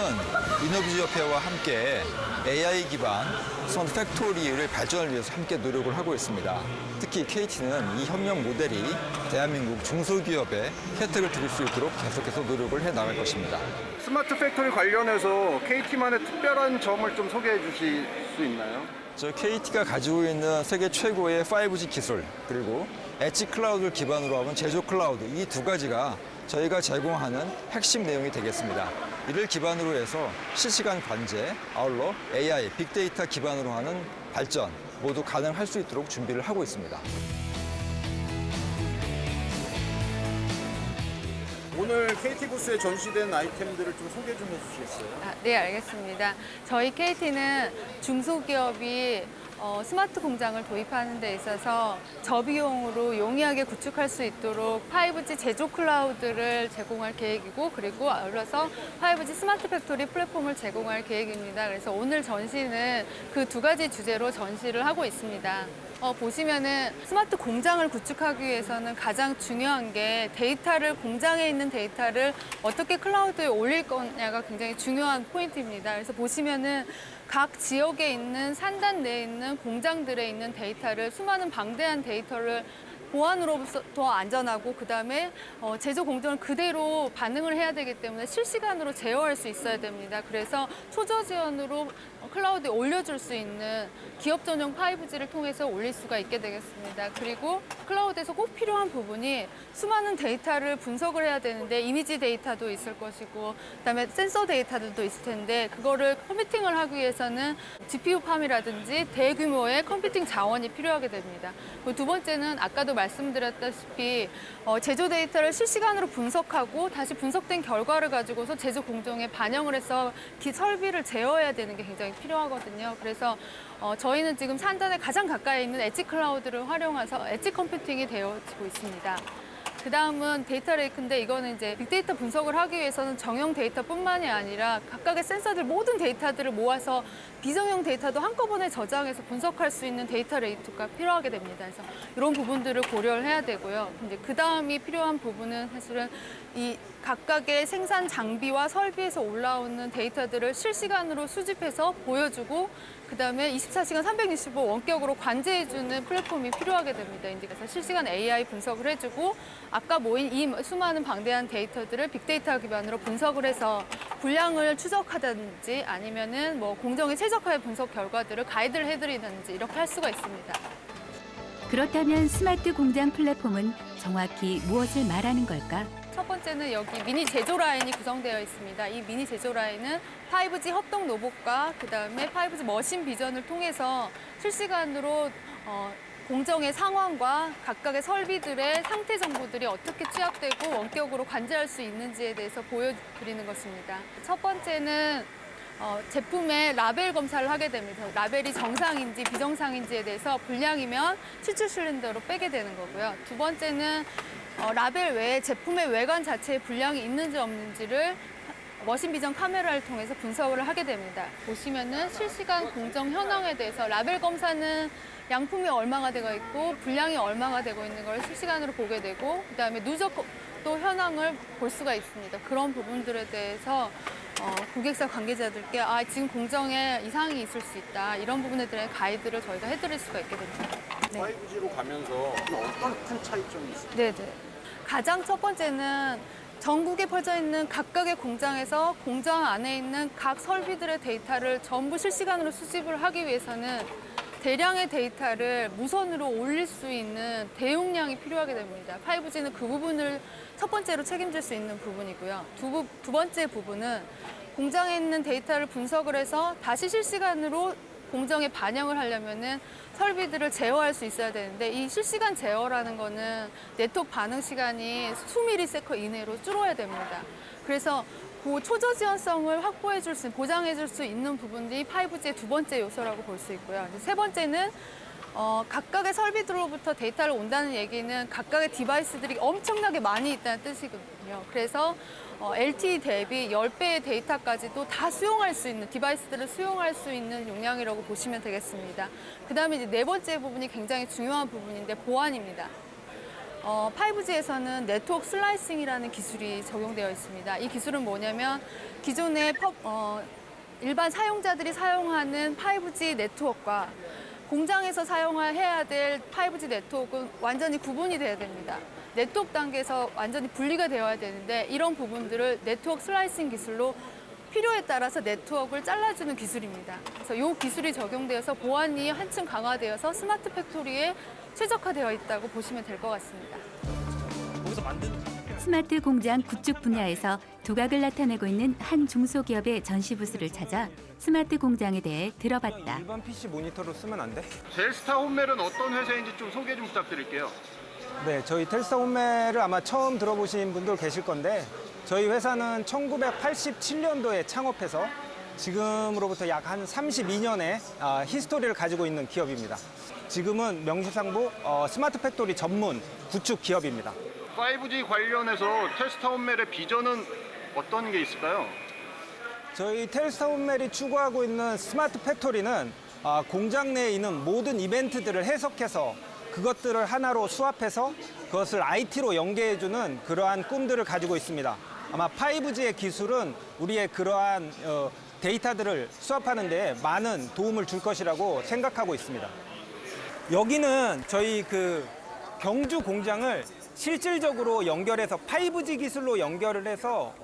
이노비즈협회와 함께 AI 기반 스마트 팩토리를 발전을 위해서 함께 노력을 하고 있습니다. 특히 KT는 이 협력 모델이 대한민국 중소기업에 혜택을 드릴 수 있도록 계속해서 노력을 해 나갈 것입니다. 스마트 팩토리 관련해서 KT만의 특별한 점을 좀 소개해 주실 수 있나요? 저 KT가 가지고 있는 세계 최고의 5G 기술 그리고 엣지 클라우드를 기반으로 하는 제조 클라우드 이 두 가지가 저희가 제공하는 핵심 내용이 되겠습니다. 이를 기반으로 해서 실시간 관제, 아울러 AI, 빅데이터 기반으로 하는 발전 모두 가능할 수 있도록 준비를 하고 있습니다. 오늘 KT 부스에 전시된 아이템들을 좀 소개 좀 해주시겠어요? 네, 알겠습니다. 저희 KT는 중소기업이 스마트 공장을 도입하는 데 있어서 저비용으로 용이하게 구축할 수 있도록 5G 제조 클라우드를 제공할 계획이고, 그리고 아울러서 5G 스마트 팩토리 플랫폼을 제공할 계획입니다. 그래서 오늘 전시는 그 두 가지 주제로 전시를 하고 있습니다. 보시면은 스마트 공장을 구축하기 위해서는 가장 중요한 게 공장에 있는 데이터를 어떻게 클라우드에 올릴 거냐가 굉장히 중요한 포인트입니다. 그래서 보시면은 각 지역에 있는 산단 내에 있는 공장들에 있는 데이터를, 수많은 방대한 데이터를 보안으로부터 더 안전하고, 그다음에 제조 공정을 그대로 반응을 해야 되기 때문에 실시간으로 제어할 수 있어야 됩니다. 그래서 초저 지원으로 클라우드에 올려줄 수 있는 기업 전용 5G를 통해서 올릴 수가 있게 되겠습니다. 그리고 클라우드에서 꼭 필요한 부분이 수많은 데이터를 분석을 해야 되는데, 이미지 데이터도 있을 것이고, 그다음에 센서 데이터들도 있을 텐데, 그거를 컴퓨팅을 하기 위해서는 GPU 팜이라든지 대규모의 컴퓨팅 자원이 필요하게 됩니다. 그리고 두 번째는 아까도 말씀드렸다시피 제조 데이터를 실시간으로 분석하고 다시 분석된 결과를 가지고서 제조 공정에 반영을 해서 설비를 제어해야 되는 게 굉장히 필요하거든요. 그래서 저희는 지금 산단에 가장 가까이 있는 엣지 클라우드를 활용해서 엣지 컴퓨팅이 되어지고 있습니다. 그 다음은 데이터 레이크인데, 이거는 이제 빅데이터 분석을 하기 위해서는 정형 데이터뿐만이 아니라 각각의 센서들 모든 데이터들을 모아서 비정형 데이터도 한꺼번에 저장해서 분석할 수 있는 데이터 레이크가 필요하게 됩니다. 그래서 이런 부분들을 고려를 해야 되고요. 이제 그 다음이 필요한 부분은 사실은 이 각각의 생산 장비와 설비에서 올라오는 데이터들을 실시간으로 수집해서 보여주고, 그다음에 24시간 365 원격으로 관제해주는 플랫폼이 필요하게 됩니다. 이제 그래서 실시간 AI 분석을 해주고, 아까 모인 이 수많은 방대한 데이터들을 빅데이터 기반으로 분석을 해서 분량을 추적하든지 아니면은 뭐 공정에 최적화의 분석 결과들을 가이드를 해드리든지 이렇게 할 수가 있습니다. 그렇다면 스마트 공장 플랫폼은 정확히 무엇을 말하는 걸까? 첫 번째는 여기 미니 제조 라인이 구성되어 있습니다. 이 미니 제조 라인은 5G 협동 로봇과 그다음에 5G 머신 비전을 통해서 실시간으로 공정의 상황과 각각의 설비들의 상태 정보들이 어떻게 취합되고 원격으로 관제할 수 있는지에 대해서 보여드리는 것입니다. 첫 번째는 제품의 라벨 검사를 하게 됩니다. 라벨이 정상인지 비정상인지에 대해서 불량이면 추출 실린더로 빼게 되는 거고요. 두 번째는 라벨 외에 제품의 외관 자체에 불량이 있는지 없는지를 머신 비전 카메라를 통해서 분석을 하게 됩니다. 보시면은 실시간 공정 현황에 대해서 라벨 검사는 양품이 얼마가 되어 있고 불량이 얼마가 되고 있는 걸 실시간으로 보게 되고, 그다음에 누적도 현황을 볼 수가 있습니다. 그런 부분들에 대해서 고객사 관계자들께 지금 공정에 이상이 있을 수 있다, 이런 부분에 대한 가이드를 저희가 해드릴 수가 있게 됩니다. 네. 5G로 가면서 어떤 큰 차이점이 있습니까? 네네. 가장 첫 번째는 전국에 퍼져 있는 각각의 공장에서 공장 안에 있는 각 설비들의 데이터를 전부 실시간으로 수집을 하기 위해서는 대량의 데이터를 무선으로 올릴 수 있는 대용량이 필요하게 됩니다. 5G는 그 부분을 첫 번째로 책임질 수 있는 부분이고요. 두 번째 부분은 공장에 있는 데이터를 분석을 해서 다시 실시간으로 공정에 반영을 하려면은 설비들을 제어할 수 있어야 되는데, 이 실시간 제어라는 거는 네트워크 반응 시간이 수미리세컨 이내로 줄어야 됩니다. 그래서 그 초저 지원성을 보장해 줄 수 있는 부분이 5G의 두 번째 요소라고 볼 수 있고요. 세 번째는 각각의 설비들로부터 데이터를 온다는 얘기는 각각의 디바이스들이 엄청나게 많이 있다는 뜻이거든요. 그래서 LTE 대비 10배의 데이터까지도 다 수용할 수 있는, 디바이스들을 수용할 수 있는 용량이라고 보시면 되겠습니다. 그 다음에 이제 네 번째 부분이 굉장히 중요한 부분인데, 보안입니다. 5G에서는 네트워크 슬라이싱이라는 기술이 적용되어 있습니다. 이 기술은 뭐냐면 기존의 일반 사용자들이 사용하는 5G 네트워크와 공장에서 사용해야 될 5G 네트워크는 완전히 구분이 돼야 됩니다. 네트워크 단계에서 완전히 분리가 되어야 되는데, 이런 부분들을 네트워크 슬라이싱 기술로 필요에 따라서 네트워크를 잘라주는 기술입니다. 그래서 이 기술이 적용되어서 보안이 한층 강화되어서 스마트 팩토리에 최적화되어 있다고 보시면 될 것 같습니다. 거기서 만든 스마트 공장 구축 분야에서 두각을 나타내고 있는 한 중소기업의 전시 부스를 찾아 스마트 공장에 대해 들어봤다. 일반 PC 모니터로 쓰면 안 돼? 젤스타 홈멜은 어떤 회사인지 좀 소개 좀 부탁드릴게요. 네, 저희 텔스타 홈멜을 아마 처음 들어보신 분들 계실 건데 저희 회사는 1987년도에 창업해서 지금으로부터 약 한 32년의 히스토리를 가지고 있는 기업입니다. 지금은 명실상부 스마트 팩토리 전문 구축 기업입니다. 5G 관련해서 텔스타 홈멜의 비전은 어떤 게 있을까요? 저희 텔스타 홈멜이 추구하고 있는 스마트 팩토리는 공장 내에 있는 모든 이벤트들을 해석해서 그것들을 하나로 수합해서 그것을 IT로 연계해주는 그러한 꿈들을 가지고 있습니다. 아마 5G의 기술은 우리의 그러한 데이터들을 수합하는 데 많은 도움을 줄 것이라고 생각하고 있습니다. 여기는 저희 그 경주 공장을 실질적으로 연결해서 5G 기술로 연결을 해서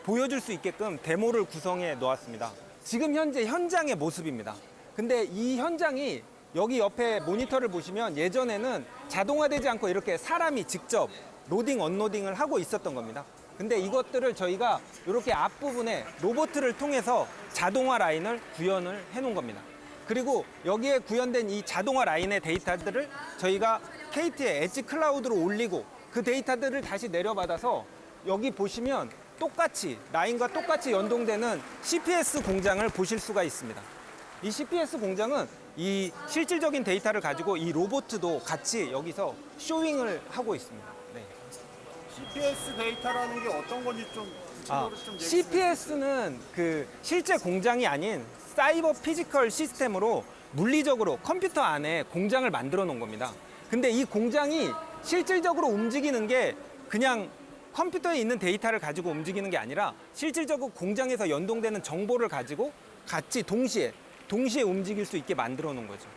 보여줄 수 있게끔 데모를 구성해 놓았습니다. 지금 현재 현장의 모습입니다. 근데 이 현장이 여기 옆에 모니터를 보시면 예전에는 자동화되지 않고 이렇게 사람이 직접 로딩, 언로딩을 하고 있었던 겁니다. 근데 이것들을 저희가 이렇게 앞부분에 로봇을 통해서 자동화 라인을 구현을 해 놓은 겁니다. 그리고 여기에 구현된 이 자동화 라인의 데이터들을 저희가 KT의 엣지 클라우드로 올리고 그 데이터들을 다시 내려받아서 여기 보시면 똑같이 라인과 똑같이 연동되는 CPS 공장을 보실 수가 있습니다. 이 CPS 공장은 이 실질적인 데이터를 가지고 이 로봇도 같이 여기서 쇼잉을 하고 있습니다. 네. CPS 데이터라는 게 어떤 건지 좀 구체적으로 좀 얘기해 주세요. CPS는 그 실제 공장이 아닌 사이버 피지컬 시스템으로 물리적으로 컴퓨터 안에 공장을 만들어 놓은 겁니다. 근데 이 공장이 실질적으로 움직이는 게 그냥 컴퓨터에 있는 데이터를 가지고 움직이는 게 아니라 실질적으로 공장에서 연동되는 정보를 가지고 같이 동시에 움직일 수 있게 만들어 놓은 거죠.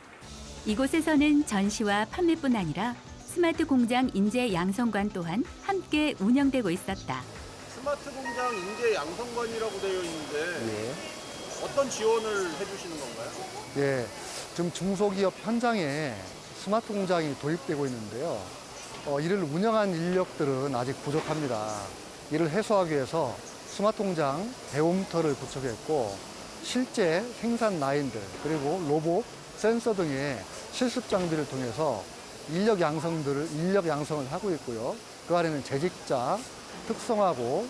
이곳에서는 전시와 판매뿐 아니라 스마트 공장 인재 양성관 또한 함께 운영되고 있었다. 스마트 공장 인재 양성관이라고 되어 있는데 어떤 지원을 해주시는 건가요? 예, 지금 중소기업 현장에 스마트 공장이 도입되고 있는데요. 이를 운영한 인력들은 아직 부족합니다. 이를 해소하기 위해서 스마트 공장 배움터를 구축했고 실제 생산 라인들 그리고 로봇, 센서 등의 실습 장비를 통해서 인력 양성을 하고 있고요. 그 안에는 재직자, 특성화고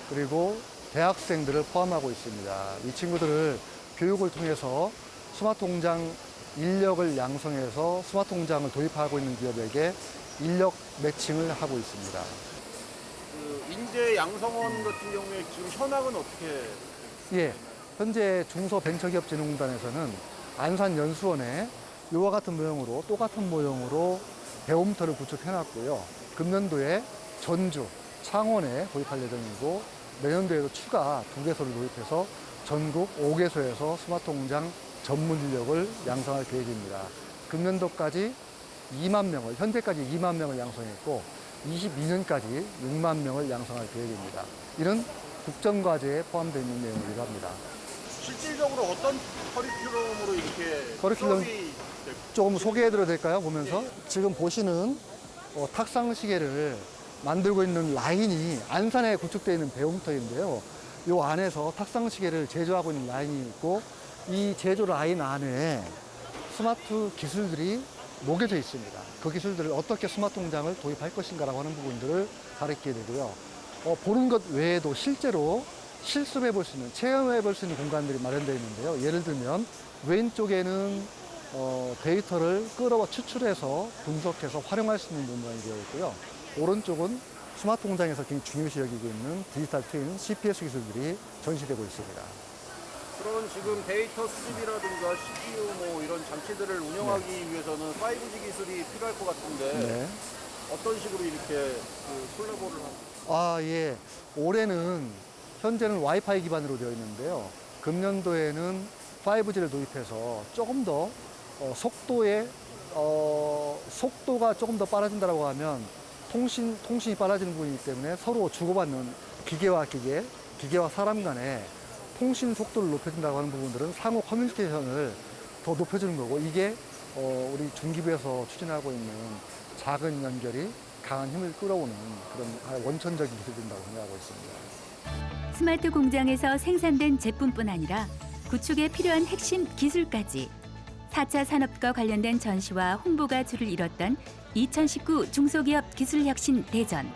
그리고 대학생들을 포함하고 있습니다. 이 친구들을 교육을 통해서 스마트 공장 인력을 양성해서 스마트 공장을 도입하고 있는 기업에게 인력 매칭을 하고 있습니다. 그 인재 양성원 같은 경우에 지금 현황은 어떻게? 예, 현재 중소벤처기업진흥공단에서는 안산연수원에 이와 같은 모형으로 똑같은 모형으로 배움터를 구축해놨고요. 금년도에 전주, 창원에 도입할 예정이고 내년도에도 추가 2개소를 도입해서 전국 5개소에서 스마트 공장 전문 인력을 양성할 계획입니다. 금년도까지 2만 명을, 현재까지 2만 명을 양성했고 22년까지 6만 명을 양성할 계획입니다. 이런 국정과제에 포함되어 있는 내용이기도 합니다. 실질적으로 어떤 커리큘럼으로 이렇게 커리큘럼 수업이 조금 소개해드려도 될까요? 보면서 지금 보시는 탁상 시계를 만들고 있는 라인이 안산에 구축되어 있는 배움터인데요. 이 안에서 탁상 시계를 제조하고 있는 라인이 있고 이 제조 라인 안에 스마트 기술들이 녹여져 있습니다. 그 기술들을 어떻게 스마트 공장을 도입할 것인가라고 하는 부분들을 가르치게 되고요. 보는 것 외에도 실제로 실습해 볼 수 있는, 체험해 볼 수 있는 공간들이 마련되어 있는데요. 예를 들면 왼쪽에는 데이터를 끌어와 추출해서 분석해서 활용할 수 있는 공간이 되어 있고요. 오른쪽은 스마트 공장에서 굉장히 중요시 여기고 있는 디지털 트윈 CPS 기술들이 전시되고 있습니다. 그런 지금 데이터 수집이라든가 CPU 뭐 이런 장치들을 운영하기 위해서는 5G 기술이 필요할 것 같은데 어떤 식으로 이렇게 그 콜라보를 하고? 예. 올해는 현재는 와이파이 기반으로 되어 있는데요. 금년도에는 5G를 도입해서 조금 더 속도가 조금 더 빨라진다고 하면 통신이 빨라지는 부분이기 때문에 서로 주고받는 기계와 사람 간의 통신 속도를 높여준다고 하는 부분들은 상호 커뮤니케이션을 더 높여주는 거고 이게 우리 중기부에서 추진하고 있는 작은 연결이 강한 힘을 끌어오는 그런 원천적인 기술이 된다고 생각하고 있습니다. 스마트 공장에서 생산된 제품뿐 아니라 구축에 필요한 핵심 기술까지 4차 산업과 관련된 전시와 홍보가 주를 이뤘던 2019 중소기업 기술혁신 대전.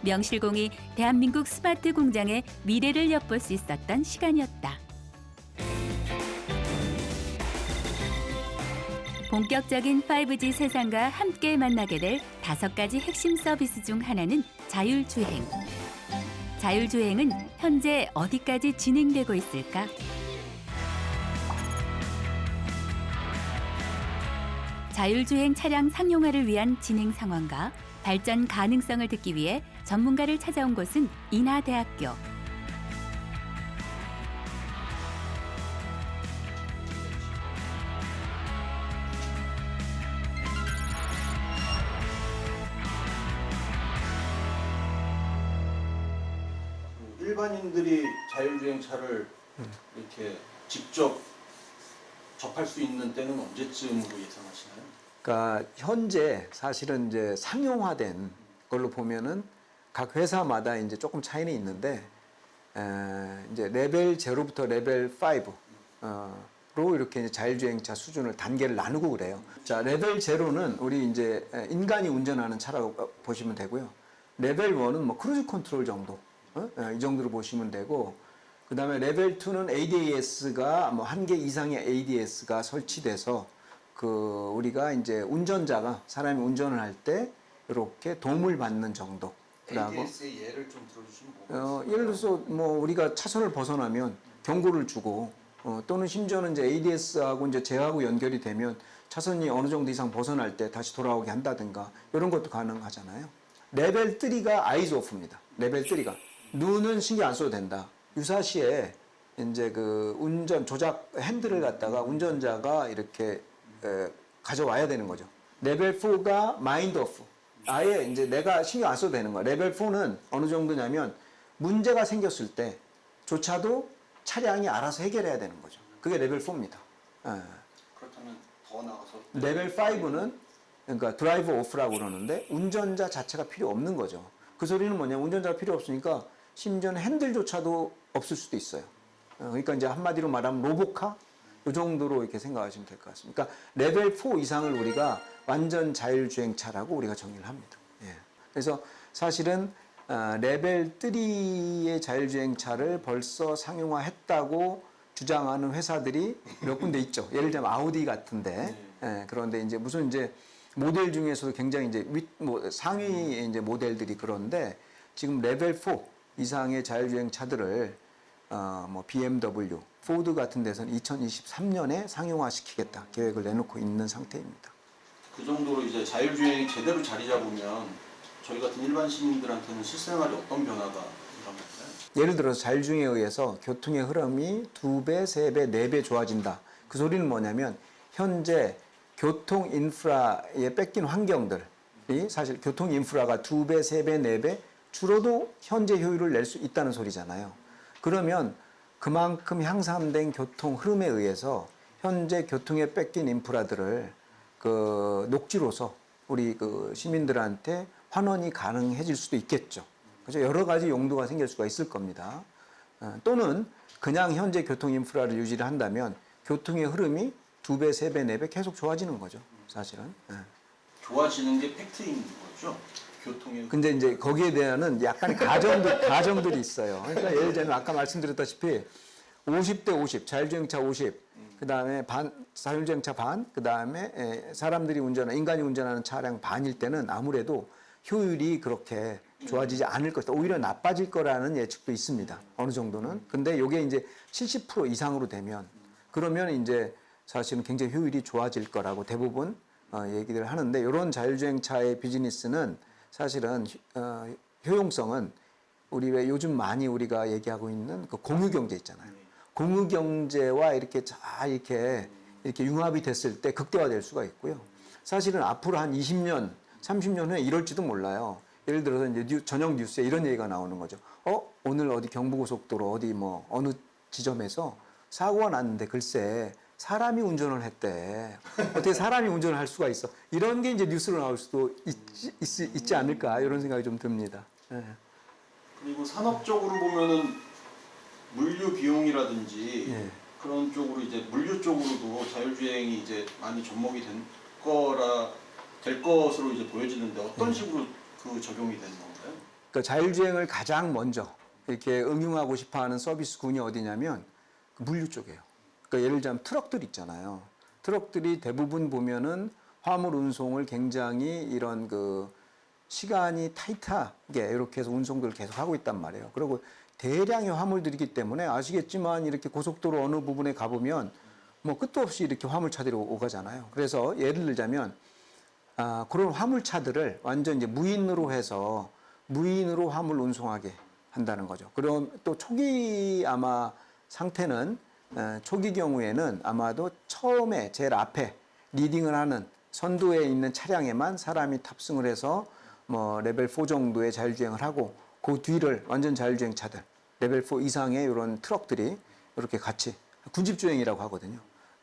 명실공히 대한민국 스마트 공장의 미래를 엿볼 수 있었던 시간이었다. 본격적인 5G 세상과 함께 만나게 될 5가지 핵심 서비스 중 하나는 자율주행. 자율주행은 현재 어디까지 진행되고 있을까? 자율주행 차량 상용화를 위한 진행 상황과 발전 가능성을 듣기 위해 전문가를 찾아온 곳은 인하대학교. 일반인들이 자율주행차를 이렇게 직접 접할 수 있는 때는 언제쯤으로 예상하시나요? 그러니까 현재 사실은 이제 상용화된 걸로 보면은 각 회사마다 이제 조금 차이는 있는데 이제 레벨 0부터 레벨 5로 이렇게 이제 자율주행차 수준을 단계를 나누고 그래요. 자, 레벨 0는 우리 이제 인간이 운전하는 차라고 보시면 되고요. 레벨 1은 뭐 크루즈 컨트롤 정도, 이 정도로 보시면 되고, 그 다음에 레벨 2는 ADAS가 뭐 1개 이상의 ADS가 설치돼서 그 우리가 이제 운전자가 사람이 운전을 할 때 이렇게 도움을 받는 정도. ADS의 예를 좀 들어주시면 예를 들어서 뭐 우리가 차선을 벗어나면 경고를 주고 또는 심지어는 이제 ADS하고 이제 제하고 연결이 되면 차선이 어느 정도 이상 벗어날 때 다시 돌아오게 한다든가 이런 것도 가능하잖아요. 레벨 3가 아이즈 오프입니다. 레벨 3가 눈은 신경 안 써도 된다. 유사시에 이제 그 운전 조작 핸들을 갖다가 운전자가 이렇게 가져와야 되는 거죠. 레벨 4가 마인드 오프. 아예 이제 내가 신경 안 써도 되는 거야. 레벨 4는 어느 정도냐면 문제가 생겼을 때조차도 차량이 알아서 해결해야 되는 거죠. 그게 레벨 4입니다. 그렇다면 더 나가서 레벨 5는 그러니까 드라이브 오프라고 그러는데 운전자 자체가 필요 없는 거죠. 그 소리는 뭐냐면 운전자가 필요 없으니까 심지어는 핸들조차도 없을 수도 있어요. 그러니까 이제 한마디로 말하면 로보카? 이 정도로 이렇게 생각하시면 될 것 같습니다. 그러니까 레벨 4 이상을 우리가 완전 자율주행차라고 우리가 정의를 합니다. 예. 그래서 사실은 레벨 3의 자율주행차를 벌써 상용화했다고 주장하는 회사들이 몇 군데 있죠. 예를 들면 아우디 같은데. 예. 그런데 이제 무슨 이제 모델 중에서도 굉장히 이제 상위의 이제 모델들이 그런데 지금 레벨 4 이상의 자율주행차들을 뭐 BMW, 포드 같은 데서는 2023년에 상용화시키겠다 계획을 내놓고 있는 상태입니다. 그 정도로 이제 자율주행이 제대로 자리 잡으면 저희 같은 일반 시민들한테는 실생활에 어떤 변화가 일어날까요? 예를 들어서 자율주행에 의해서 교통의 흐름이 2배, 3배, 4배 좋아진다. 그 소리는 뭐냐면 현재 교통 인프라에 뺏긴 환경들이 사실 교통 인프라가 2배, 3배, 4배 줄어도 현재 효율을 낼 수 있다는 소리잖아요. 그러면 그만큼 향상된 교통 흐름에 의해서 현재 교통에 뺏긴 인프라들을 그 녹지로서 우리 그 시민들한테 환원이 가능해질 수도 있겠죠. 그래서 여러 가지 용도가 생길 수가 있을 겁니다. 또는 그냥 현재 교통 인프라를 유지를 한다면 교통의 흐름이 2배, 3배, 4배 계속 좋아지는 거죠. 사실은. 좋아지는 게 팩트인 거죠? 교통의. 근데 이제 거기에 대한은 약간의 가정들이 있어요. 그러니까 예를 들면 아까 말씀드렸다시피 50대 50, 자율주행차 50, 그 다음에 자율주행차 반, 그 다음에 사람들이 인간이 운전하는 차량 반일 때는 아무래도 효율이 그렇게 좋아지지 않을 것이다. 오히려 나빠질 거라는 예측도 있습니다. 어느 정도는. 근데 이게 이제 70% 이상으로 되면 그러면 이제 사실은 굉장히 효율이 좋아질 거라고 대부분 얘기를 하는데 이런 자율주행차의 비즈니스는 사실은 효용성은 우리 왜 요즘 많이 우리가 얘기하고 있는 그 공유경제 있잖아요. 공유경제와 이렇게 잘 이렇게 융합이 됐을 때 극대화될 수가 있고요. 사실은 앞으로 한 20년, 30년 후에 이럴지도 몰라요. 예를 들어서 이제 저녁 뉴스에 이런 얘기가 나오는 거죠. 오늘 어디 경부고속도로 어디 뭐 어느 지점에서 사고가 났는데 글쎄 사람이 운전을 했대. 어떻게 사람이 운전을 할 수가 있어? 이런 게 이제 뉴스로 나올 수도 있지 않을까 이런 생각이 좀 듭니다. 예. 그리고 산업적으로 보면은 물류 비용이라든지 예. 그런 쪽으로 이제 물류 쪽으로도 자율주행이 이제 많이 접목이 될 것으로 이제 보여지는데 어떤 식으로 그 적용이 되는 건가요? 그러니까 자율주행을 가장 먼저 이렇게 응용하고 싶어하는 서비스군이 어디냐면 그 물류 쪽이에요. 그러니까 예를 들자면 트럭들 있잖아요. 트럭들이 대부분 보면은 화물 운송을 굉장히 이런 그 시간이 타이트하게 이렇게 해서 운송들을 계속 하고 있단 말이에요. 그리고 대량의 화물들이기 때문에 아시겠지만 이렇게 고속도로 어느 부분에 가보면 뭐 끝도 없이 이렇게 화물차들이 오가잖아요. 그래서 예를 들자면 그런 화물차들을 완전 이제 무인으로 해서 무인으로 화물 운송하게 한다는 거죠. 그럼 또 초기 아마 상태는 초기 경우에는 아마도 처음에 제일 앞에 리딩을 하는 선두에 있는 차량에만 사람이 탑승을 해서 뭐 레벨 4 정도의 자율주행을 하고 그 뒤를 완전 자율주행 차들 레벨 4 이상의 이런 트럭들이 이렇게 같이 군집주행이라고 하거든요.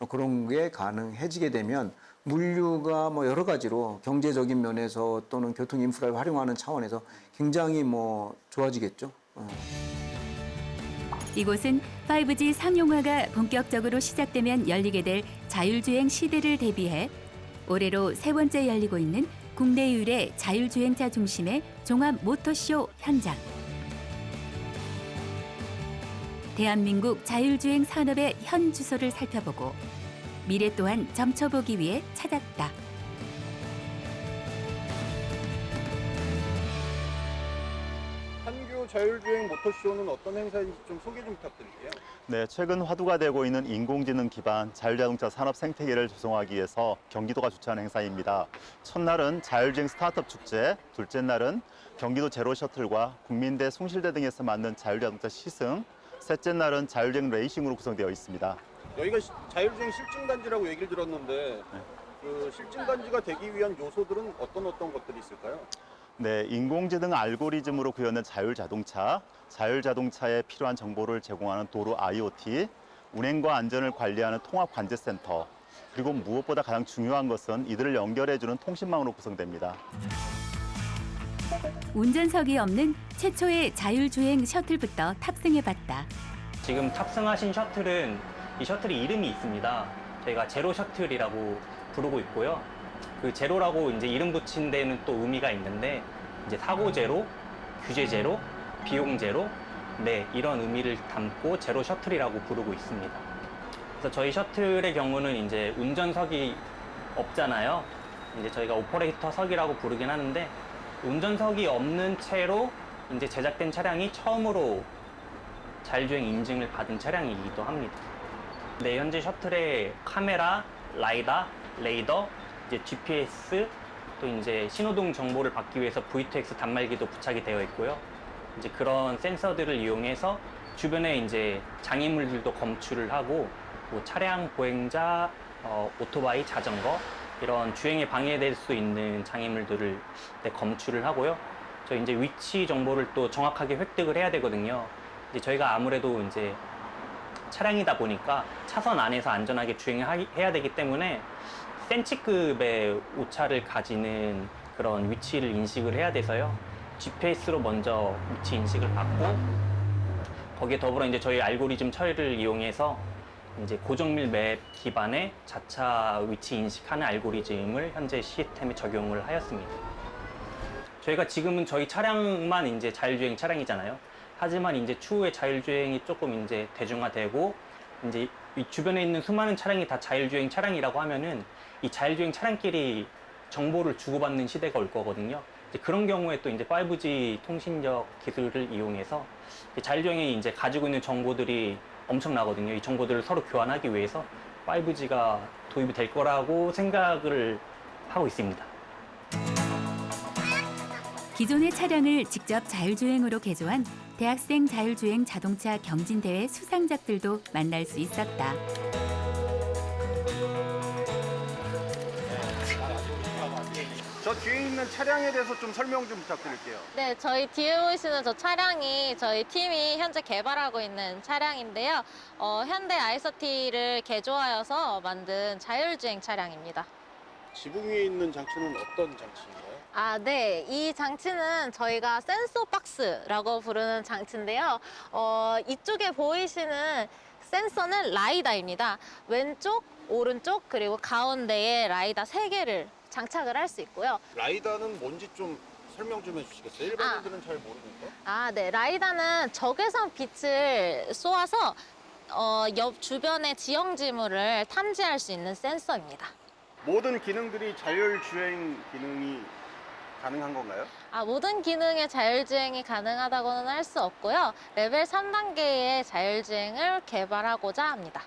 그런 게 가능해지게 되면 물류가 뭐 여러 가지로 경제적인 면에서 또는 교통 인프라를 활용하는 차원에서 굉장히 뭐 좋아지겠죠. 이곳은 5G 상용화가 본격적으로 시작되면 열리게 될 자율주행 시대를 대비해 올해로 세 번째 열리고 있는 국내 유일의 자율주행차 중심의 종합 모터쇼 현장. 대한민국 자율주행 산업의 현 주소를 살펴보고 미래 또한 점쳐보기 위해 찾았다. 한교 자율주행 모터쇼는 어떤 행사인지 좀 소개 좀 부탁드릴게요. 네, 최근 화두가 되고 있는 인공지능 기반 자율자동차 산업 생태계를 조성하기 위해서 경기도가 주최하는 행사입니다. 첫날은 자율주행 스타트업 축제, 둘째 날은 경기도 제로 셔틀과 국민대, 숭실대 등에서 만든 자율자동차 시승, 셋째 날은 자율주행 레이싱으로 구성되어 있습니다. 여기가 자율주행 실증단지라고 얘기를 들었는데 그 실증단지가 되기 위한 요소들은 어떤 것들이 있을까요? 네, 인공지능 알고리즘으로 구현된 자율자동차에 필요한 정보를 제공하는 도로 IoT, 운행과 안전을 관리하는 통합관제센터, 그리고 무엇보다 가장 중요한 것은 이들을 연결해주는 통신망으로 구성됩니다. 운전석이 없는 최초의 자율주행 셔틀부터 탑승해봤다. 지금 탑승하신 셔틀은 이 셔틀이 이름이 있습니다. 저희가 제로 셔틀이라고 부르고 있고요. 그 제로라고 이제 이름 붙인 데는 또 의미가 있는데 이제 사고 제로, 규제 제로, 비용 제로, 네 이런 의미를 담고 제로 셔틀이라고 부르고 있습니다. 그래서 저희 셔틀의 경우는 이제 운전석이 없잖아요. 이제 저희가 오퍼레이터석이라고 부르긴 하는데 운전석이 없는 채로 이제 제작된 차량이 처음으로 자율주행 인증을 받은 차량이기도 합니다. 네, 현재 셔틀에 카메라, 라이다, 레이더, 이제 GPS, 또 이제 신호등 정보를 받기 위해서 V2X 단말기도 부착이 되어 있고요. 이제 그런 센서들을 이용해서 주변에 이제 장애물들도 검출을 하고 뭐 차량, 보행자, 오토바이, 자전거 이런 주행에 방해될 수 있는 장애물들을 검출을 하고요. 저 이제 위치 정보를 또 정확하게 획득을 해야 되거든요. 이제 저희가 아무래도 이제 차량이다 보니까 차선 안에서 안전하게 주행해야 되기 때문에 센치급의 오차를 가지는 그런 위치를 인식을 해야 돼서요. GPS로 먼저 위치 인식을 받고 거기에 더불어 이제 저희 알고리즘 처리를 이용해서 이제 고정밀 맵 기반의 자차 위치 인식하는 알고리즘을 현재 시스템에 적용을 하였습니다. 저희가 지금은 저희 차량만 이제 자율주행 차량이잖아요. 하지만 이제 추후에 자율주행이 조금 이제 대중화되고 이제 이 주변에 있는 수많은 차량이 다 자율주행 차량이라고 하면은 이 자율주행 차량끼리 정보를 주고받는 시대가 올 거거든요. 이제 그런 경우에 또 이제 5G 통신력 기술을 이용해서 자율주행이 이제 가지고 있는 정보들이 엄청나거든요. 이 정보들을 서로 교환하기 위해서 5G가 도입이 될 거라고 생각을 하고 있습니다. 기존의 차량을 직접 자율주행으로 개조한 대학생 자율주행 자동차 경진대회 수상작들도 만날 수 있었다. 저 뒤에 있는 차량에 대해서 좀 설명 좀 부탁드릴게요. 네, 저희 뒤에 보이시는 저 차량이 저희 팀이 현재 개발하고 있는 차량인데요. 현대 i30를 개조하여서 만든 자율주행 차량입니다. 지붕 위에 있는 장치는 어떤 장치인가요? 아, 네. 이 장치는 저희가 센서 박스라고 부르는 장치인데요. 이쪽에 보이시는 센서는 라이다입니다. 왼쪽, 오른쪽, 그리고 가운데에 라이다 3개를 장착을 할 수 있고요. 라이다는 뭔지 좀 설명 좀 해주시겠어요? 일반인들은 잘 모르니까. 아, 네. 라이다는 적외선 빛을 쏘아서 옆 주변의 지형지물을 탐지할 수 있는 센서입니다. 모든 기능들이 자율주행 기능이 가능한 건가요? 모든 기능의 자율주행이 가능하다고는 할 수 없고요. 레벨 3단계의 자율주행을 개발하고자 합니다.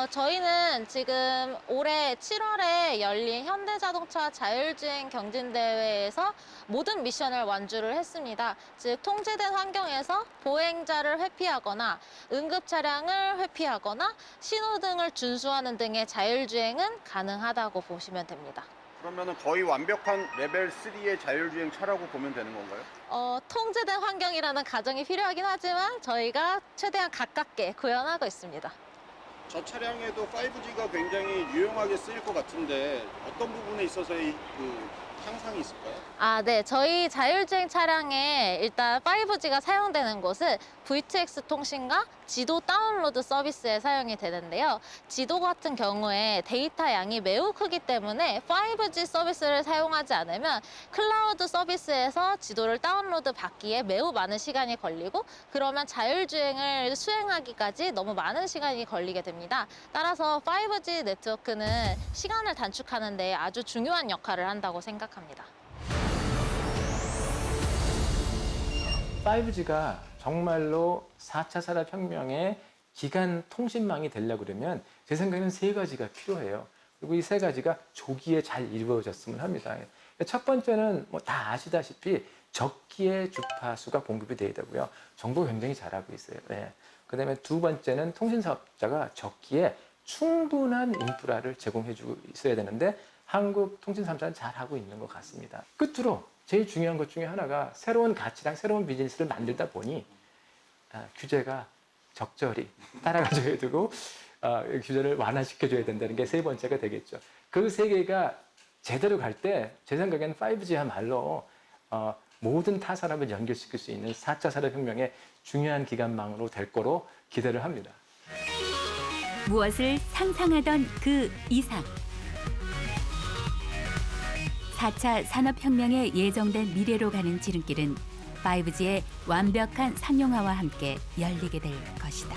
저희는 지금 올해 7월에 열린 현대자동차 자율주행 경진대회에서 모든 미션을 완주를 했습니다. 즉, 통제된 환경에서 보행자를 회피하거나 응급차량을 회피하거나 신호등을 준수하는 등의 자율주행은 가능하다고 보시면 됩니다. 그러면 거의 완벽한 레벨 3의 자율주행 차라고 보면 되는 건가요? 통제된 환경이라는 가정이 필요하긴 하지만 저희가 최대한 가깝게 구현하고 있습니다. 저 차량에도 5G가 굉장히 유용하게 쓰일 것 같은데 어떤 부분에 있어서의 향상이 있을까요? 네. 저희 자율주행 차량에 일단 5G가 사용되는 곳은 V2X 통신과 지도 다운로드 서비스에 사용이 되는데요. 지도 같은 경우에 데이터 양이 매우 크기 때문에 5G 서비스를 사용하지 않으면 클라우드 서비스에서 지도를 다운로드 받기에 매우 많은 시간이 걸리고 그러면 자율주행을 수행하기까지 너무 많은 시간이 걸리게 됩니다. 따라서 5G 네트워크는 시간을 단축하는 데 아주 중요한 역할을 한다고 생각합니다. 5G가 정말로 4차 산업혁명의 기간 통신망이 되려고 그러면 제 생각에는 3가지가 필요해요. 그리고 이 3가지가 조기에 잘 이루어졌으면 합니다. 첫 번째는 뭐 다 아시다시피 적기에 주파수가 공급이 돼야 되고요. 정부 굉장히 잘하고 있어요. 그 다음에 두 번째는 통신사업자가 적기에 충분한 인프라를 제공해주고 있어야 되는데 한국 통신 3사는 잘하고 있는 것 같습니다. 끝으로 제일 중요한 것 중에 하나가 새로운 가치랑 새로운 비즈니스를 만들다 보니 규제가 적절히 따라가줘야 되고 규제를 완화시켜줘야 된다는 게 3번째가 되겠죠. 그 3개가 제대로 갈 때 제 생각에는 5G야말로 모든 타 산업을 연결시킬 수 있는 4차 산업혁명의 중요한 기관망으로 될 거로 기대를 합니다. 무엇을 상상하던 그 이상. 4차 산업혁명에 예정된 미래로 가는 지름길은 5G의 완벽한 상용화와 함께 열리게 될 것이다.